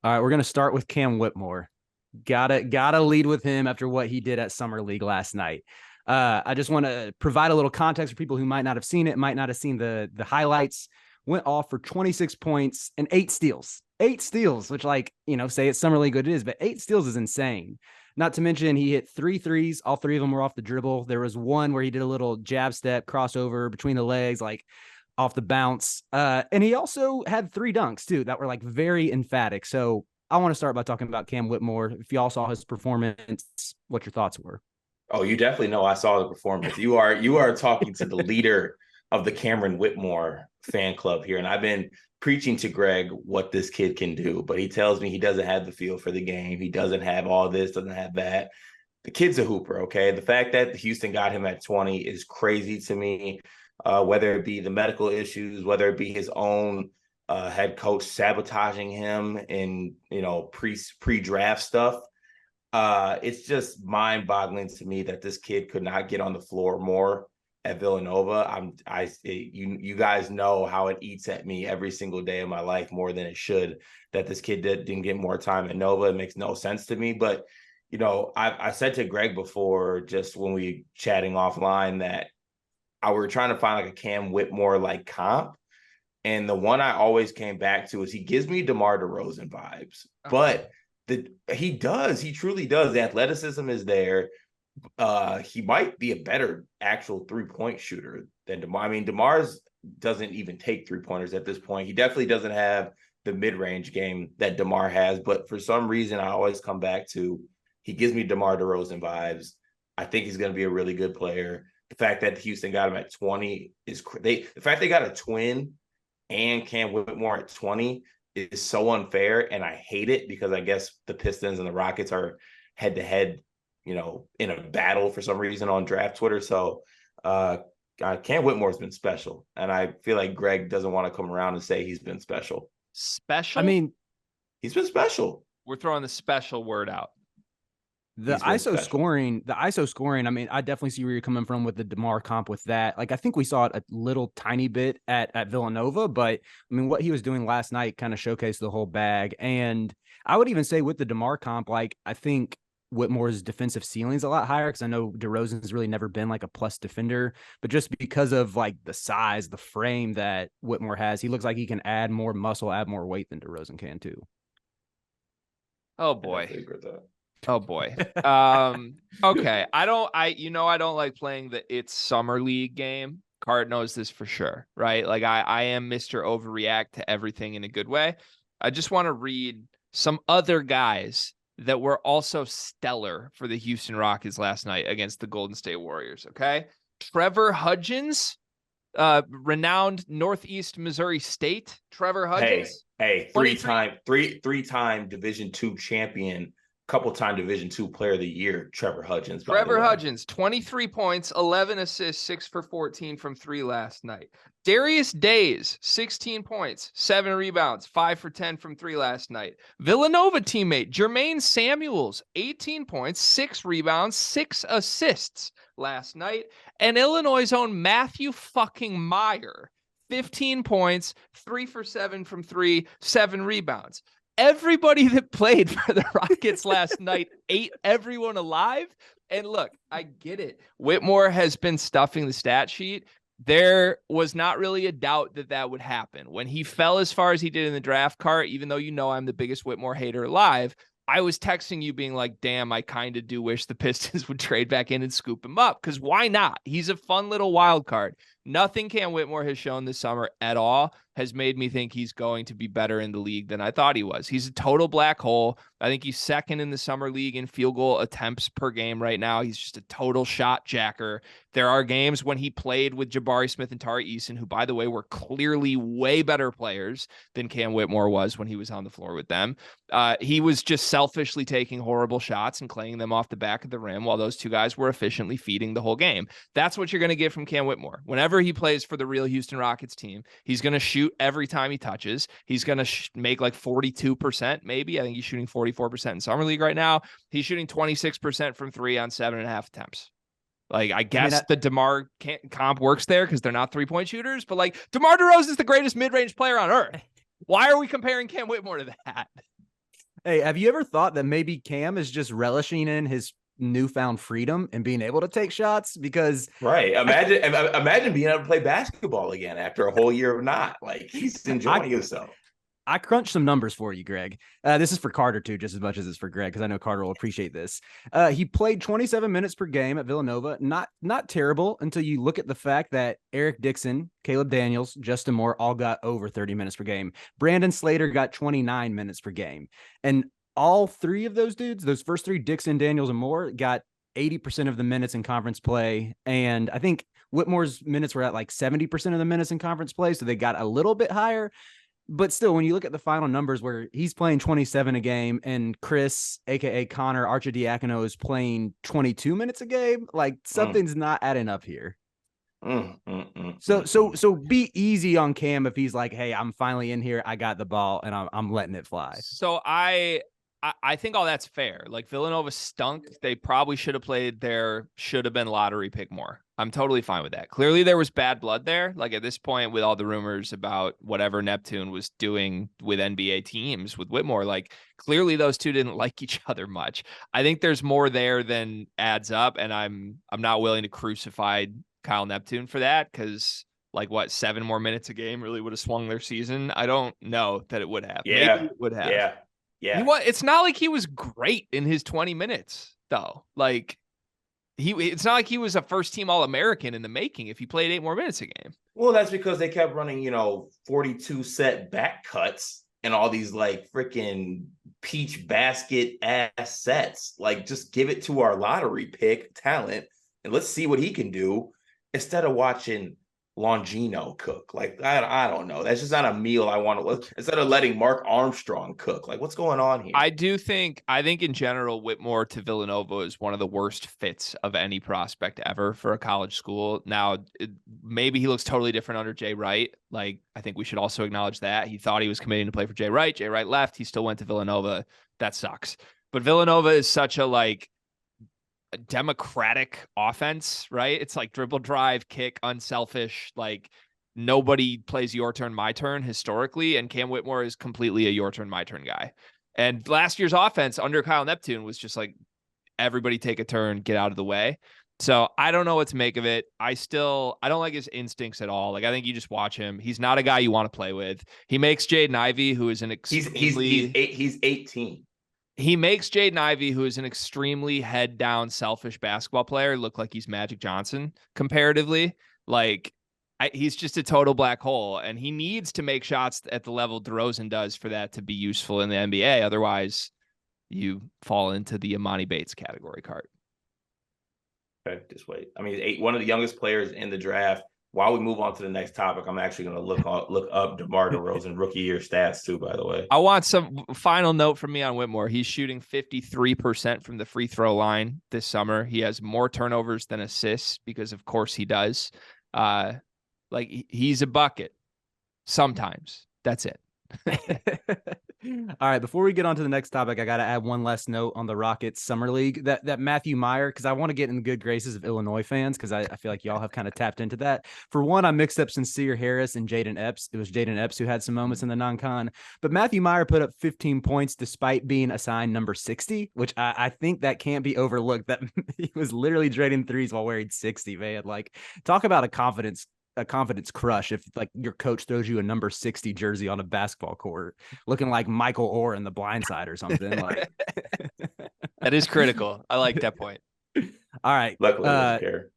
All right, we're gonna start with Cam Whitmore. Gotta lead with him after what he did at Summer League last night. I just want to provide a little context for people who might not have seen it, might not have seen the highlights. Went off for 26 points and 8 steals. 8 steals, which, like, say it's Summer League what it is, but 8 steals is insane. Not to mention he hit 3 threes. All three of them were off the dribble. There was one where he did a little jab step crossover between the legs, like off the bounce. And he also had 3 dunks too that were like very emphatic. So I want to start by talking about Cam Whitmore. If y'all saw his performance, what your thoughts were. Oh, you definitely know I saw the performance. You are talking to the leader of the Cameron Whitmore fan club here, and I've been preaching to Greg what this kid can do, but he tells me he doesn't have the feel for the game. He doesn't have all this, doesn't have that. The kid's a hooper, okay? The fact that Houston got him at 20 is crazy to me. Whether it be the medical issues, whether it be his own head coach sabotaging him in pre-draft stuff. It's just mind-boggling to me that this kid could not get on the floor more at Villanova. You guys know how it eats at me every single day of my life more than it should that this kid didn't get more time at Nova. It makes no sense to me. But I said to Greg before, just when we were chatting offline, that I were trying to find like a Cam Whitmore like comp. And the one I always came back to is he gives me DeMar DeRozan vibes, but he truly does. The athleticism is there. He might be a better actual 3-point shooter than DeMar. I mean, DeMar's doesn't even take 3-pointers at this point. He definitely doesn't have the mid-range game that DeMar has, but for some reason, I always come back to he gives me DeMar DeRozan vibes. I think he's going to be a really good player. The fact that Houston got him at 20 is the fact they got a twin and Cam Whitmore at 20 is so unfair, and I hate it because I guess the Pistons and the Rockets are head-to-head, in a battle for some reason on draft Twitter. So Cam Whitmore's been special, and I feel like Greg doesn't want to come around and say he's been special. Special? I mean, he's been special. We're throwing the special word out. The ISO scoring, I mean, I definitely see where you're coming from with the DeMar comp with that. Like, I think we saw it a little tiny bit at Villanova, but I mean, what he was doing last night kind of showcased the whole bag. And I would even say with the DeMar comp, like, I think Whitmore's defensive ceiling is a lot higher because I know DeRozan's really never been like a plus defender, but just because of like the size, the frame that Whitmore has, he looks like he can add more muscle, add more weight than DeRozan can too. Oh boy. Oh boy. Okay. I don't like playing the It's Summer League game. Card knows this for sure, right? Like I am Mr. Overreact to everything in a good way. I just want to read some other guys that were also stellar for the Houston Rockets last night against the Golden State Warriors. Okay. Trevor Hudgens, renowned Northeast Missouri State. Trevor Hudgens. Hey, three-time Division II champion, couple-time Division II Player of the Year, Trevor Hudgens. Trevor Hudgens, 23 points, 11 assists, 6 for 14 from 3 last night. Darius Days, 16 points, 7 rebounds, 5 for 10 from 3 last night. Villanova teammate Jermaine Samuels, 18 points, 6 rebounds, 6 assists last night. And Illinois' own Matthew fucking Meyer, 15 points, 3 for 7 from 3, 7 rebounds. Everybody that played for the Rockets last night ate everyone alive. And look, I get it. Whitmore has been stuffing the stat sheet. There was not really a doubt that would happen. When he fell as far as he did in the draft cart, even though I'm the biggest Whitmore hater alive, I was texting you being like, damn, I kind of do wish the Pistons would trade back in and scoop him up, because why not? He's a fun little wild card. Nothing Cam Whitmore has shown this summer at all has made me think he's going to be better in the league than I thought he was. He's a total black hole. I think he's second in the summer league in field goal attempts per game right now. He's just a total shot jacker. There are games when he played with Jabari Smith and Tari Eason, who, by the way, were clearly way better players than Cam Whitmore was when he was on the floor with them. He was just selfishly taking horrible shots and claying them off the back of the rim while those two guys were efficiently feeding the whole game. That's what you're going to get from Cam Whitmore. Whenever he plays for the real Houston Rockets team, he's going to shoot every time he touches. He's going to make like 42%, maybe. I think he's shooting 44% in summer league right now. He's shooting 26% from 3 on 7.5 attempts. Like, I guess the DeMar comp works there because they're not 3-point shooters, but like, DeMar DeRozan is the greatest mid-range player on earth. Why are we comparing Cam Whitmore to that? Hey, have you ever thought that maybe Cam is just relishing in his newfound freedom and being able to take shots? Because Right. Imagine being able to play basketball again after a whole year of not. Like, he's enjoying himself. I crunched some numbers for you, Greg. This is for Carter too, just as much as it's for Greg, because I know Carter will appreciate this. He played 27 minutes per game at Villanova. Not terrible until you look at the fact that Eric Dixon, Caleb Daniels, Justin Moore all got over 30 minutes per game. Brandon Slater got 29 minutes per game. And all three of those dudes, those first three, Dixon, Daniels, and Moore, got 80% of the minutes in conference play. And I think Whitmore's minutes were at like 70% of the minutes in conference play. So they got a little bit higher. But still, when you look at the final numbers where he's playing 27 a game and Chris, aka Connor Archidiakono, is playing 22 minutes a game, like something's not adding up here. So be easy on Cam if he's like, hey, I'm finally in here, I got the ball, and I'm letting it fly. So I think all that's fair. Like, Villanova stunk. They probably should have played their should have been lottery pick more. I'm totally fine with that. Clearly there was bad blood there. Like, at this point, with all the rumors about whatever Neptune was doing with NBA teams with Whitmore, like, clearly those two didn't like each other much. I think there's more there than adds up. And I'm not willing to crucify Kyle Neptune for that, because like, what, 7 more minutes a game really would have swung their season? I don't know that it would have. Yeah. Maybe it would have. Yeah. It's not like he was great in his 20 minutes, though. Like, it's not like he was a first-team All-American in the making if he played 8 more minutes a game. Well, that's because they kept running, 42 set back cuts and all these like freaking peach basket ass sets. Like, just give it to our lottery pick talent and let's see what he can do instead of watching Longino cook. Like, I don't know. That's just not a meal I want to look. Instead of letting Mark Armstrong cook. Like, what's going on here? I think in general, Whitmore to Villanova is one of the worst fits of any prospect ever for a college school. Now, maybe he looks totally different under Jay Wright. Like, I think we should also acknowledge that. He thought he was committing to play for Jay Wright. Jay Wright left. He still went to Villanova. That sucks. But Villanova is such a democratic offense, right? It's like dribble, drive, kick, unselfish. Like, nobody plays your turn, my turn historically, and Cam Whitmore is completely a your turn, my turn guy. And last year's offense under Kyle Neptune was just like, everybody take a turn, get out of the way. So I don't know what to make of it. I don't like his instincts at all. Like, I think you just watch him. He's not a guy you want to play with. He makes Jaden Ivey, who is an extremely he's 18. He makes Jaden Ivey, who is an extremely head down, selfish basketball player, look like he's Magic Johnson comparatively. Like, he's just a total black hole, and he needs to make shots at the level DeRozan does for that to be useful in the NBA. Otherwise, you fall into the Imani Bates category card. Okay, just wait. I mean, one of the youngest players in the draft. While we move on to the next topic, I'm actually going to look up DeMar DeRozan rookie year stats too, by the way. I want some final note from me on Whitmore. He's shooting 53% from the free throw line this summer. He has more turnovers than assists because, of course, he does. He's a bucket sometimes. That's it. All right, before we get on to the next topic, I got to add one last note on the Rockets Summer League. That Matthew Meyer, because I want to get in the good graces of Illinois fans, because I feel like y'all have kind of tapped into that. For one, I mixed up Sincere Harris and Jaden Epps. It was Jaden Epps who had some moments in the non-con. But Matthew Meyer put up 15 points despite being assigned number 60, which I think that can't be overlooked. That he was literally draining threes while wearing 60, man. Like, talk about a confidence crush if like your coach throws you a number 60 jersey on a basketball court looking like Michael Orr in The Blind Side or something. Like, that is critical. I like that point. All right. Luckily, I don't care.